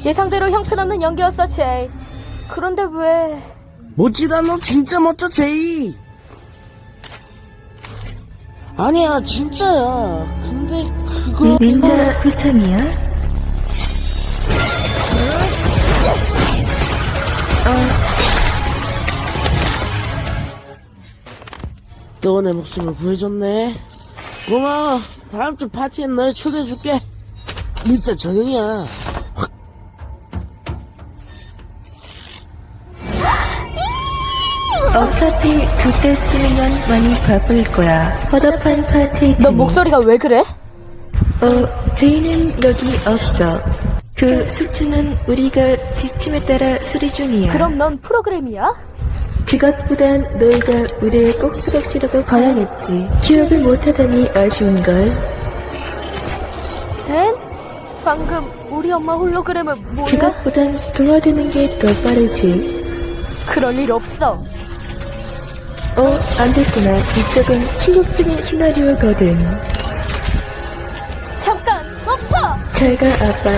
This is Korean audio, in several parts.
예상대로 형편없는 연기였어, 제이. 그런데 왜... 멋지다, 너 진짜 멋져, 제이. 아니야, 진짜야. 근데 그거... 닌자 후천이야? 또 내 목숨을 구해줬네. 고마워. 다음 주 파티엔 널 초대해줄게. 진짜 저녁이야. 어차피 그때쯤이면 많이 바쁠 거야. 허접한 파티. 너 목소리가 왜 그래? 제이는 여기 없어. 그 숙주는 우리가 지침에 따라 수리 중이야. 그럼 넌 프로그램이야? 그것보단 너희가 우리의 꼭두각시라고 봐야겠지. 기억을 못하다니 아쉬운걸. 앤? 방금 우리 엄마 홀로그램은 뭐야? 그것보단 동화되는 게 더 빠르지. 그럴 일 없어. 안 됐구나. 이쪽은 충격적인 시나리오거든. 잠깐 멈춰! 잘 가, 아빠.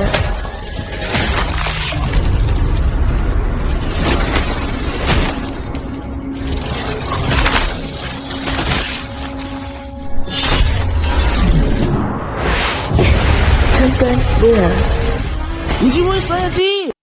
잠깐, 뭐야. 우주모에 써야지.